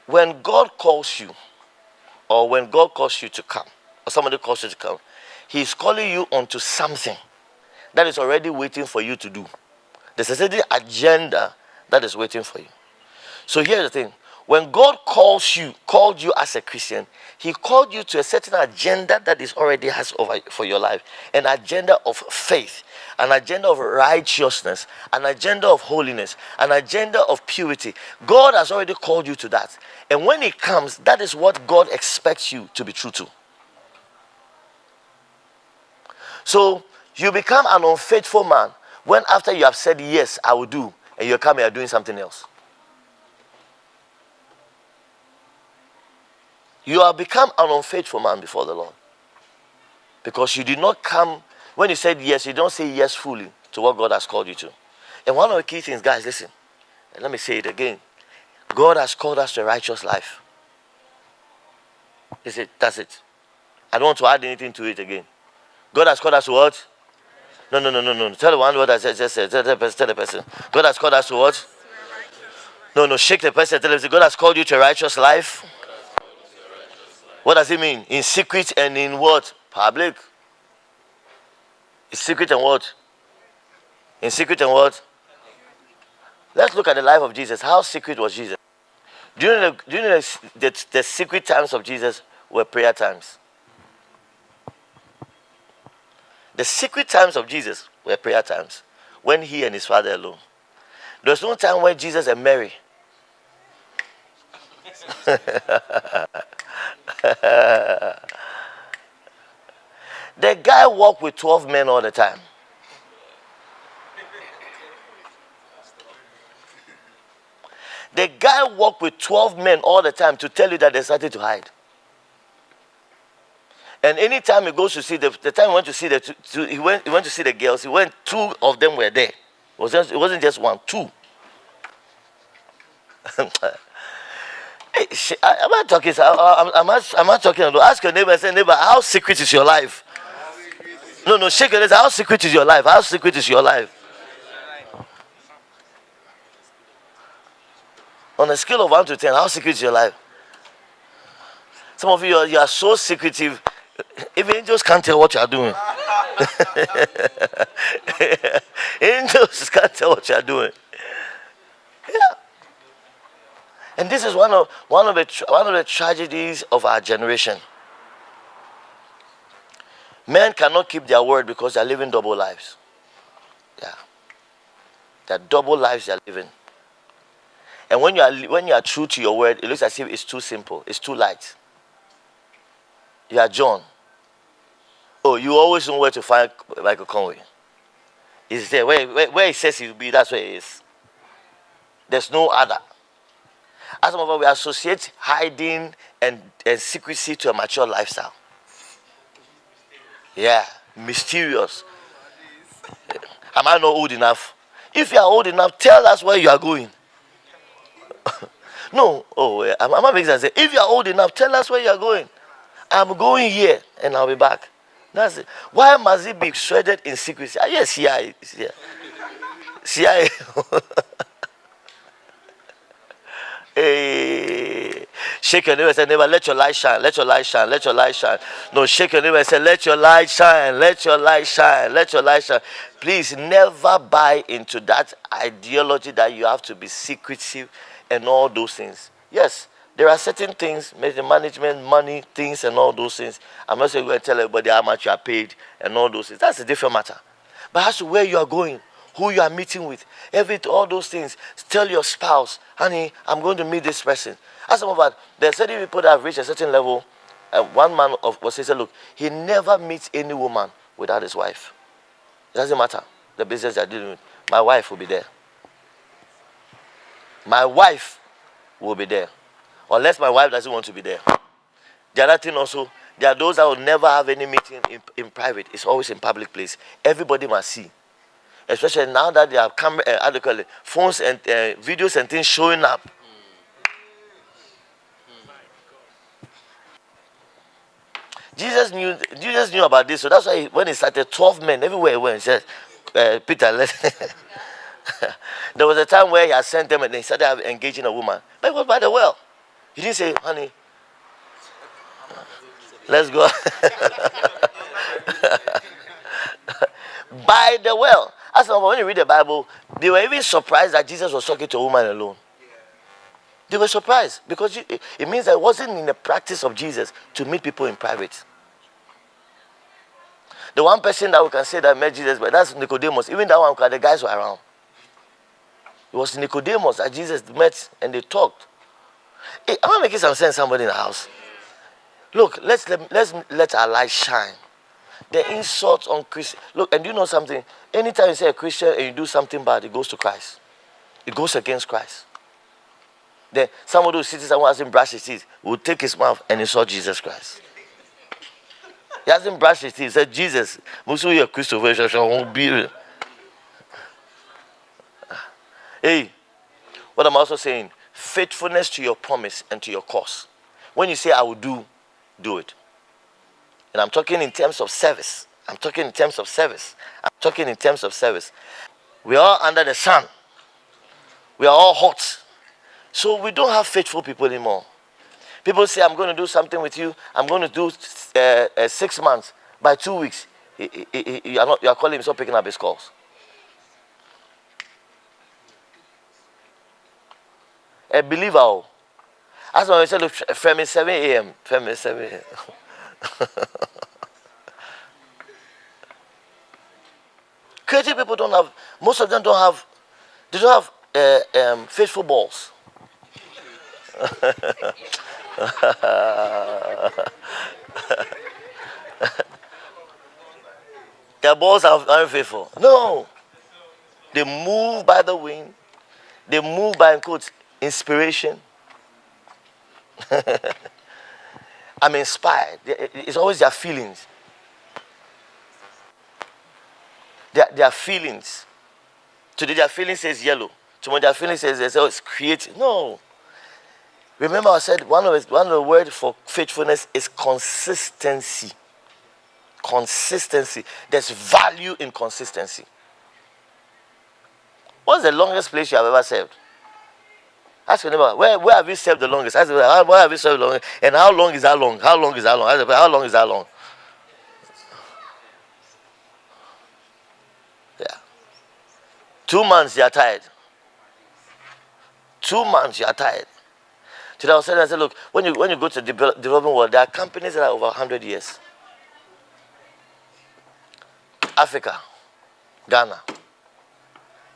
when God calls you, or when God calls you to come, or somebody calls you to come, He's calling you onto something that is already waiting for you to do. There's a certain agenda that is waiting for you. So here's the thing. When God called you as a Christian, He called you to a certain agenda that is already has over for your life. An agenda of faith, an agenda of righteousness, an agenda of holiness, an agenda of purity. God has already called you to that. And when it comes, that is what God expects you to be true to. So you become an unfaithful man when after you have said, yes, I will do, and you come here doing something else. You have become an unfaithful man before the Lord. Because you did not come, when you said yes, you don't say yes fully to what God has called you to. And one of the key things, guys, listen, and let me say it again. God has called us to a righteous life. That's it. I don't want to add anything to it again. God has called us to what? No. Tell the one what I just said. Tell the person. God has called us to what? No. Shake the person. Tell them, God has called you to a righteous life. What does it mean? In secret and in what? Public. In secret and what? In secret and what? Let's look at the life of Jesus. How secret was Jesus? Do you know the secret times of Jesus were prayer times? The secret times of Jesus were prayer times, when He and His Father alone. There was no time when Jesus and Mary the guy walked with 12 men all the time. The guy walked with 12 men all the time to tell you that there's nothing to hide. And anytime he goes to see the time he went to see he went to see the girls. He went, 2 of them were there. It wasn't just 1, 2. Hey, am I talking? Am I talking? Ask your neighbor and say, neighbor, how secret is your life? No, shake your head. How secret is your life? How secret is your life? On a scale of 1 to 10, how secret is your life? Some of you are so secretive. Even angels can't tell what you are doing. Angels can't tell what you are doing. Yeah. And this is one of the tragedies of our generation. Men cannot keep their word because they are living double lives. Yeah. They are double lives they are living. And when you are true to your word, it looks as if it's too simple. It's too light. You are John. Oh, you always know where to find Michael Conway. He's there. Where he says he'll be, that's where he is. There's no other. As some of us, we associate hiding and secrecy to a mature lifestyle. Yeah, mysterious. Am I not old enough? If you are old enough, tell us where you are going. No, I'm making sense. If you are old enough, tell us where you are going. I'm going here and I'll be back. That's it. Why must it be shredded in secrecy? Yes, CYI. CYI. Hey, shake your neighbor and say, neighbor, let your light shine. Let your light shine. Let your light shine. No, shake your neighbor and say, let your light shine. Let your light shine. Let your light shine. Please never buy into that ideology that you have to be secretive and all those things. Yes, there are certain things, management, money, things, and all those things. I'm not saying you're going to tell everybody how much you are paid and all those things. That's a different matter. But as to where you are going, who you are meeting with, all those things, tell your spouse, honey, I'm going to meet this person. As some of us, there are certain people that have reached a certain level. One man was saying, look, he never meets any woman without his wife. It doesn't matter the business they're dealing with. My wife will be there. My wife will be there. Unless my wife doesn't want to be there. The other thing also, there are those that will never have any meeting in private. It's always in public place. Everybody must see. Especially now that there are phones and videos and things showing up. Jesus knew about this, so that's why when he started 12 men everywhere he went, he said, Peter, there was a time where he had sent them and they started engaging a woman. But it was by the well. He didn't say, honey, let's go. By the well. As when you read the Bible, they were even surprised that Jesus was talking to a woman alone. They were surprised because it means that it wasn't in the practice of Jesus to meet people in private. The one person that we can say that met Jesus, but that's Nicodemus. Even that one, the guys were around. It was Nicodemus that Jesus met and they talked. Hey, I'm making some sense. Somebody in the house. Look, let's let our light shine. The insults on Christian. Look, and you know something? Anytime you say a Christian and you do something bad, it goes to Christ. It goes against Christ. Then somebody who sits someone hasn't brushed his teeth will take his mouth and insult Jesus Christ. He hasn't brushed his teeth. He said, Jesus, hey, what I'm also saying, faithfulness to your promise and to your cause. When you say I will do it. And I'm talking in terms of service. I'm talking in terms of service. We are all under the sun. We are all hot. So we don't have faithful people anymore. People say, I'm going to do something with you. I'm going to do 6 months. By 2 weeks, you are calling him, stop picking up his calls. A believer. As I said, from 7 a.m. From 7 a.m. Creative people don't have, most of them don't have, they don't have faithful balls. Their balls are unfaithful. No. They move by the wind. They move by, in quotes, inspiration. I'm inspired. It's always their feelings. Their feelings. Today their feeling says yellow. Tomorrow their feeling says it's creative. No. Remember I said one of the words for faithfulness is consistency. Consistency. There's value in consistency. What's the longest place you have ever served? Ask your neighbor, where have you served the longest? Ask them, where have you served the longest? And how long is that long? How long is that long? Ask them, how long is that long? Yeah. 2 months, you are tired. 2 months, you are tired. Today I was saying, I said, look, when you go to the developing world, there are companies that are over 100 years. Africa, Ghana.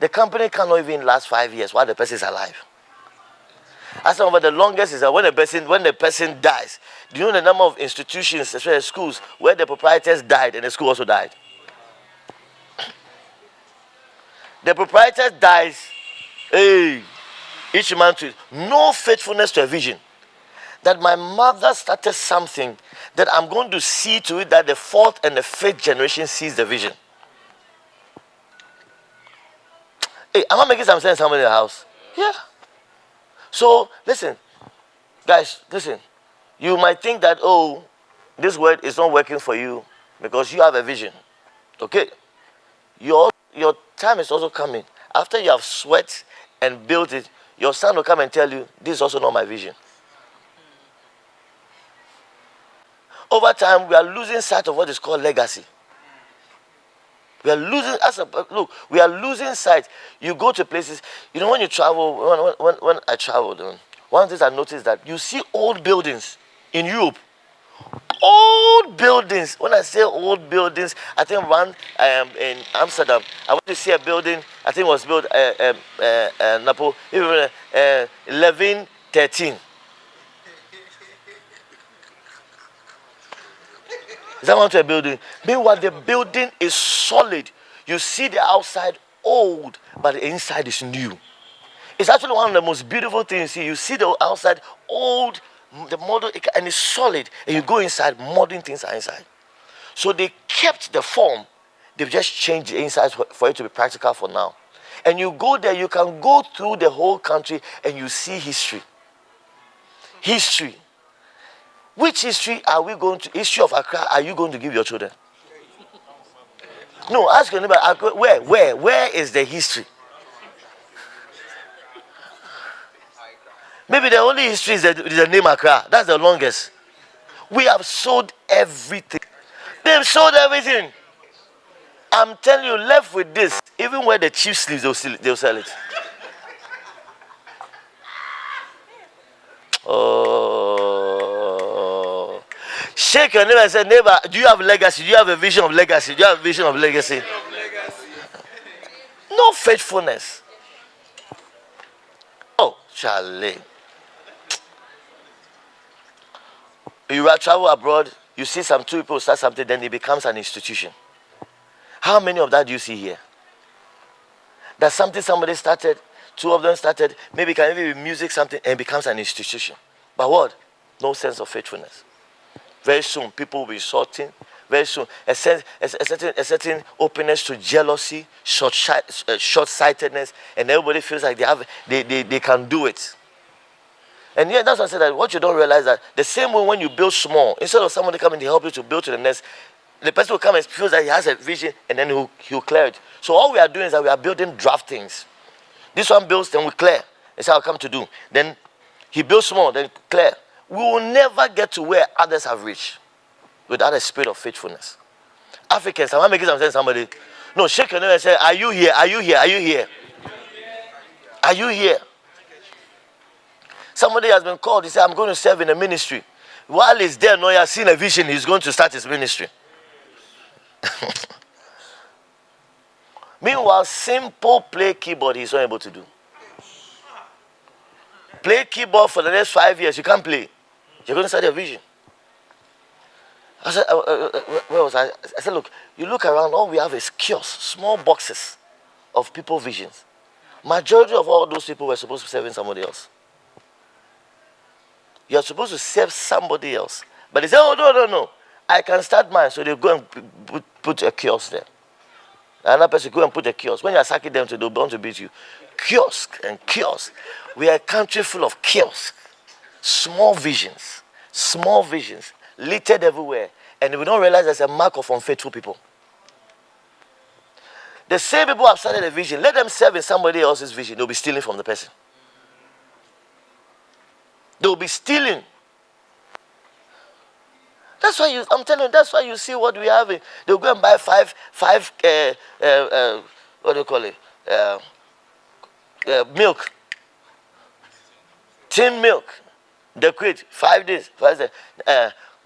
The company cannot even last 5 years while the person is alive. As over the longest is that when the person dies, do you know the number of institutions, especially schools, where the proprietors died and the school also died? The proprietor dies, each man to no faithfulness to a vision. That my mother started something that I'm going to see to it that the 4th and the 5th generation sees the vision. Hey, am I making some sense? Somebody in the house? Yeah. So, listen, guys, listen. You might think that, this word is not working for you because you have a vision. Okay? Your time is also coming. After you have sweat and built it, your son will come and tell you, this is also not my vision. Over time, we are losing sight of what is called legacy. We are losing sight. You go to places, when you travel, when I traveled, one of the things I noticed that you see old buildings in Europe. Old buildings. When I say old buildings, I think one in Amsterdam, I went to see a building, I think it was built Napo, 1113. Is that one to a building? Meanwhile, the building is solid. You see the outside old, but the inside is new. It's actually one of the most beautiful things you see. You see the outside old, the model, and it's solid. And you go inside, modern things are inside. So they kept the form. They've just changed the inside for it to be practical for now. And you go there, you can go through the whole country and you see history. History. Which history history of Accra are you going to give your children? No, ask your neighbor, where is the history? Maybe the only history is the name Accra. That's the longest. We have sold everything. They've sold everything. I'm telling you, left with this, even where the chief sleeps, they'll sell it. Oh. Shake your neighbor and say, neighbor, do you have legacy? Do you have a vision of legacy? Do you have a vision of legacy? No faithfulness. Oh, Charlie. You travel abroad, you see some two people start something, then it becomes an institution. How many of that do you see here? That something somebody started, two of them started, maybe can even be music, something, and it becomes an institution. But what? No sense of faithfulness. Very soon, people will be sorting. Very soon, a certain openness to jealousy, short-sightedness, and everybody feels like they can do it. And yeah, that's what I said, that what you don't realize, that the same way when you build small, instead of somebody coming to help you to build to the next, the person will come and feels that he has a vision, and then he'll clear it. So all we are doing is that we are building draft things. This one builds, then we clear. That's how I'll come to do. Then he builds small, then clear. We will never get to where others have reached without a spirit of faithfulness. Africans, am I making some sense? Somebody, no, shake your neighbor and say, are you here? Are you here? Are you here? Are you here? Somebody has been called. He said, I'm going to serve in a ministry. While he's there, no, he has seen a vision. He's going to start his ministry. Meanwhile, simple play keyboard, he's not able to do. Play keyboard for the next 5 years. You can't play. You're going to start your vision. I said, where was I? I said, look, you look around, all we have is kiosks, small boxes of people visions. Majority of all those people were supposed to be serving somebody else. You're supposed to serve somebody else. But they say, oh, no. I can start mine. So they go and put a kiosk there. Another person go and put a kiosk. When you're sacking them, they'll want to beat you. Kiosk and kiosk. We are a country full of kiosks. Small visions, littered everywhere. And we don't realize there's a mark of unfaithful people. The same people have started a vision. Let them serve in somebody else's vision. They'll be stealing from the person. They'll be stealing. That's why I'm telling you, that's why you see what we have. They'll go and buy five what do you call it? Milk. Tin milk. Decorate 5 days.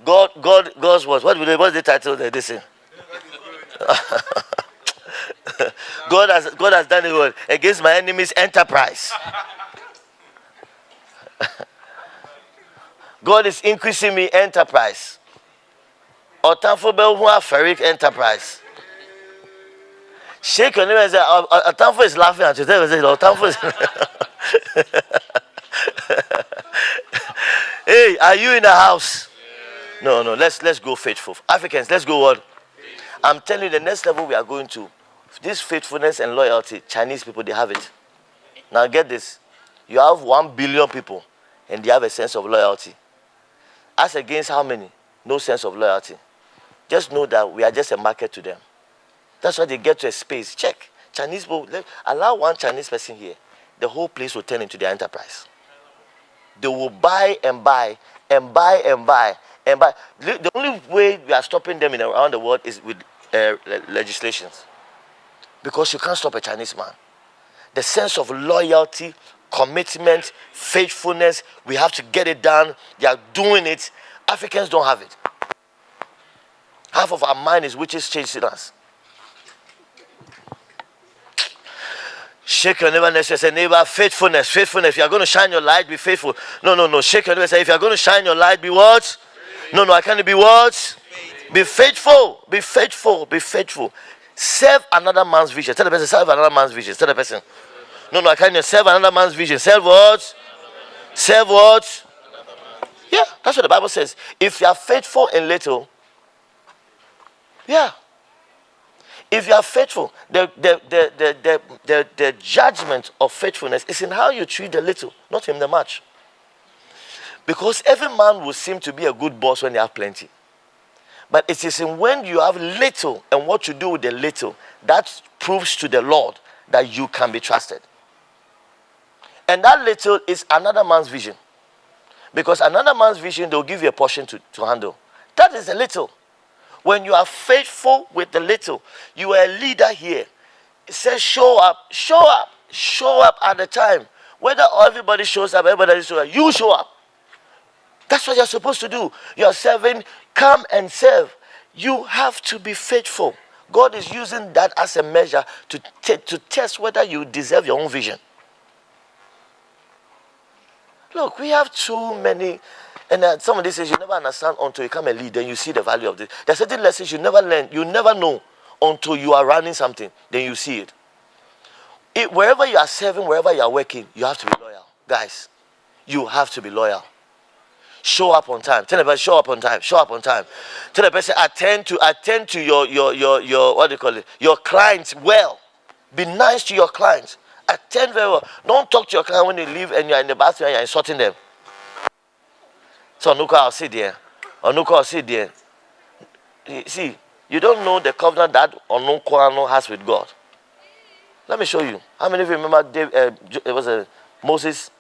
God's words. What's the title of this thing? God has done the word against my enemy's enterprise. God is increasing me enterprise. Otanfo who have ferric enterprise. Shake your name and say, Otanfo is laughing at you. Otanfo is hey, are you in the house? No. Let's go faithful. Africans, let's go what? I'm telling you, the next level we are going to, this faithfulness and loyalty, Chinese people, they have it. Now get this. You have 1 billion people and they have a sense of loyalty. As against how many? No sense of loyalty. Just know that we are just a market to them. That's why they get to a space. Check. Chinese people, allow one Chinese person here. The whole place will turn into their enterprise. They will buy and buy and buy and buy and buy. The only way we are stopping them around the world is with legislations. Because you can't stop a Chinese man. The sense of loyalty, commitment, faithfulness, we have to get it done. They are doing it. Africans don't have it. Half of our mind is which is chasing us. Shake your neighbor and say, neighbor, faithfulness. If you are going to shine your light, be faithful. No. Shake your neighbor and say, if you are going to shine your light, be what? No, I can't be what? Be faithful. Be faithful. Serve another man's vision. Tell the person, serve another man's vision. Tell the person. No, I can't serve another man's vision. Serve what? Serve what? Yeah, that's what the Bible says. If you are faithful in little, yeah. If you are faithful, the judgment of faithfulness is in how you treat the little, not in the much. Because every man will seem to be a good boss when they have plenty. But it is in when you have little and what you do with the little that proves to the Lord that you can be trusted. And that little is another man's vision. Because another man's vision, they'll give you a portion to handle. That is a little. When you are faithful with the little, you are a leader here. It says show up, show up, show up at the time. Whether everybody shows up, everybody shows up, you show up. That's what you're supposed to do. You're serving, come and serve. You have to be faithful. God is using that as a measure to test whether you deserve your own vision. Look, we have too many, and some of these things you never understand until you become a leader and you see the value of this. There are certain lessons you never learn, you never know until you are running something, then you see it. Wherever you are serving, wherever you are working, you have to be loyal. Guys, you have to be loyal. Show up on time. Tell the person, show up on time. Show up on time. Tell the person, attend to your what do you call it? Your clients well. Be nice to your clients. Attend very well. Don't talk to your client when they leave and you're in the bathroom and you're insulting them. So Nuka, I'll sit there. Or Nuka, I'll sit there. See, you don't know the covenant that Onukwano has with God. Let me show you. How many of you remember it was Moses,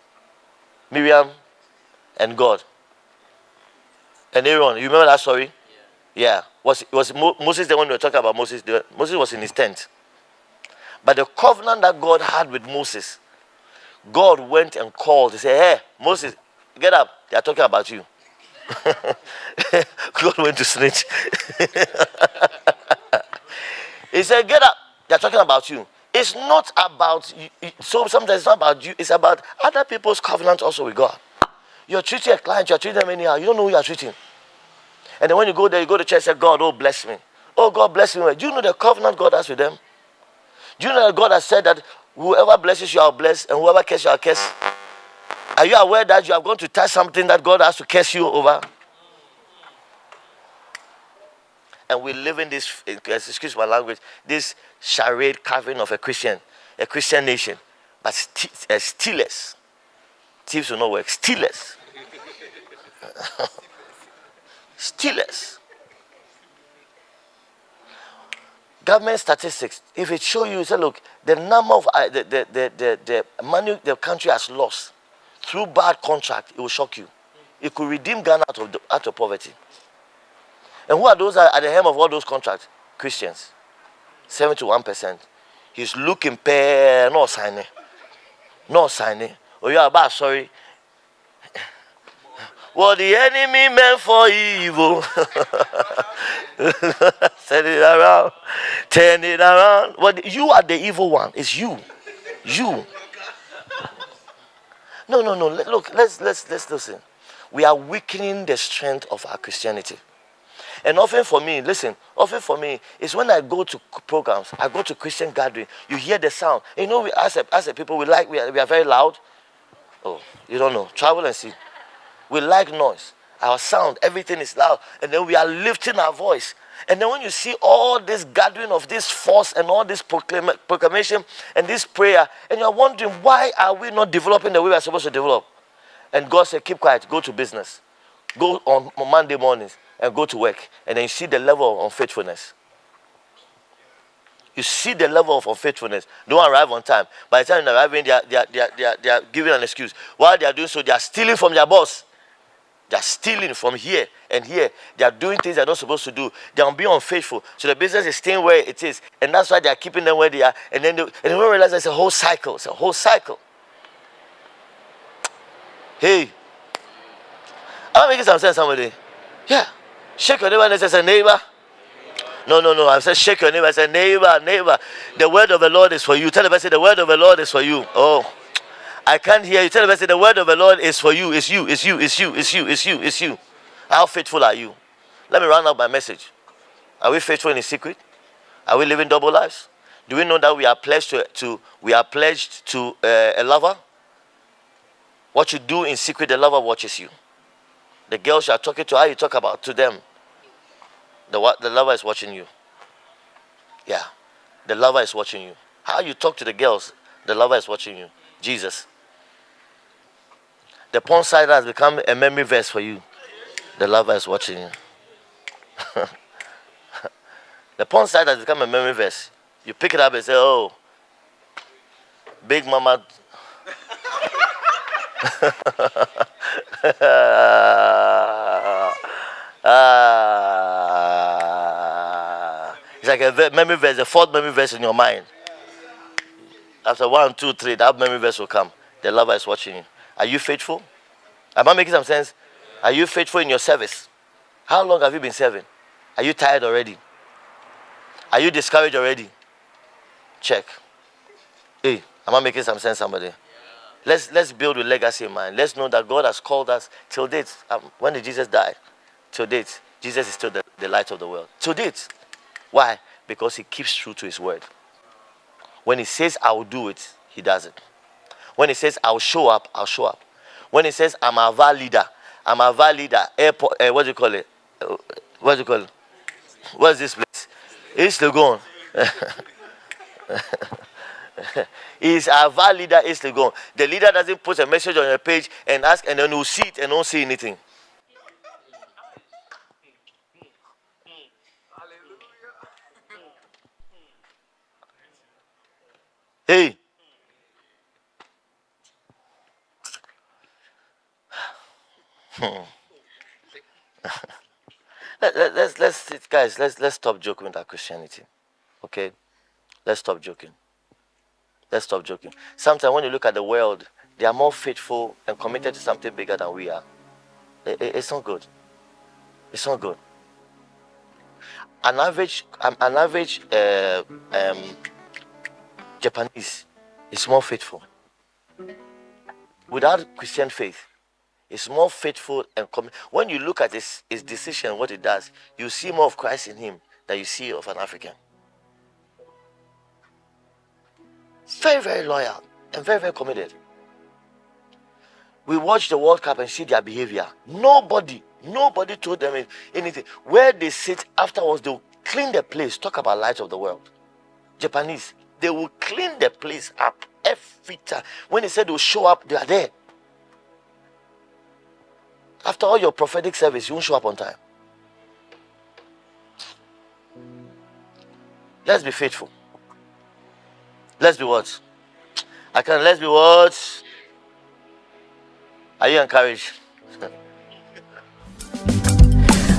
Miriam, and God? And Aaron, you remember that story? Yeah. Was Moses the one we were talking about? Moses was in his tent. But the covenant that God had with Moses, God went and called. He said, hey, Moses, get up. They are talking about you. God went to snitch. He said, get up. They are talking about you. It's not about you. So sometimes it's not about you. It's about other people's covenant also with God. You're treating a client, you're treating them anyhow. You don't know who you're treating. And then when you go there, you go to church and say, God, oh, bless me. Oh, God, bless me. Do you know the covenant God has with them? Do you know that God has said that whoever blesses you, I'll bless, and whoever curses you, I'll curse? Are you aware that you are going to touch something that God has to curse you over? And we live in this, excuse my language, this charade carving of a Christian nation. But stealers. Thieves will not work. Stealers. Stealers. Government statistics, if it show you, say, look, the number of the money the country has lost through bad contract, it will shock you. It could redeem Ghana out of poverty. And who are those at the helm of all those contracts? Christians. 71%. He's looking no signing. No signing. Oh, you are bad, sorry. What the enemy meant for evil. Turn it around. Turn it around. What you are the evil one. It's you. You. No. Look, let's listen. We are weakening the strength of our Christianity. And often for me, it's when I go to programs, I go to Christian gathering, you hear the sound. You know, we as a people, we are very loud. Oh, you don't know. Travel and see. We like noise. Our sound, everything is loud. And then we are lifting our voice. And then when you see all this gathering of this force and all this proclamation and this prayer, and you're wondering, why are we not developing the way we're supposed to develop? And God said, keep quiet, go to business. Go on Monday mornings and go to work. And then you see the level of unfaithfulness. You see the level of unfaithfulness. Don't arrive on time. By the time you're arriving, they are giving an excuse. While they are doing so, they are stealing from their boss. They are stealing from here and here. They are doing things they're not supposed to do. They are being unfaithful. So the business is staying where it is. And that's why they are keeping them where they are. And then they don't realize it's a whole cycle. It's a whole cycle. Hey. I'm making some sense, somebody. Yeah. Shake your neighbor and say, neighbor. No. I said, shake your neighbor. I said, neighbor. The word of the Lord is for you. Tell the person, the word of the Lord is for you. Oh. I can't hear you. Tell the person, the word of the Lord is for you. It's you. How faithful are you? Let me round up my message. Are we faithful in secret? Are we living double lives? Do we know that we are pledged to a lover? What you do in secret, the lover watches you. The girls you are talking to, how you talk about to them, the lover is watching you. Yeah, the lover is watching you. How you talk to the girls, the lover is watching you. Jesus. The porn site has become a memory verse for you. The lover is watching you. The porn site has become a memory verse. You pick it up and say, oh, Big Mama. It's like a memory verse, a fourth memory verse in your mind. After 1, 2, 3, that memory verse will come. The lover is watching you. Are you faithful? Am I making some sense? Are you faithful in your service? How long have you been serving? Are you tired already? Are you discouraged already? Check. Hey, am I making some sense, somebody? Let's build with legacy in mind. Let's know that God has called us till date. When did Jesus die? Till date. Jesus is still the light of the world. Till date. Why? Because he keeps true to his word. When he says, I will do it, he does it. When he says, I'll show up, I'll show up. When he says, I'm a VAR leader, airport, what do you call it? What do you call it? What's this place? It's Legon. He's a VAR leader, it's Legon. The leader doesn't put a message on your page and ask, and then you'll see it and don't see anything. Hey. Let's stop joking with our Christianity. Okay? Let's stop joking. Let's stop joking. Sometimes when you look at the world, they are more faithful and committed to something bigger than we are. It's not good. It's not good. An average Japanese is more faithful. Without Christian faith, it's more faithful and when you look at his decision, what he does, you see more of Christ in him than you see of an African. Very, very loyal and very, very committed. We watch the World Cup and see their behavior. Nobody told them anything. Where they sit afterwards, they will clean the place. Talk about light of the world. Japanese, they will clean the place up every time. When they said they will show up, they are there. After all your prophetic service, you won't show up on time. Let's be faithful. Let's be what? Let's be what? Are you encouraged?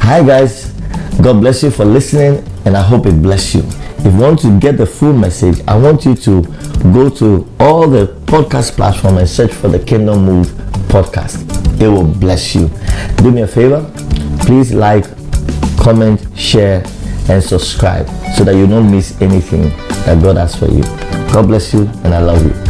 Hi guys, God bless you for listening and I hope it bless you. If you want to get the full message, I want you to go to all the podcast platforms and search for the Kingdom Move podcast. It will bless you. Do me a favor, please like, comment, share and subscribe so that you don't miss anything that God has for you. God bless you and I love you.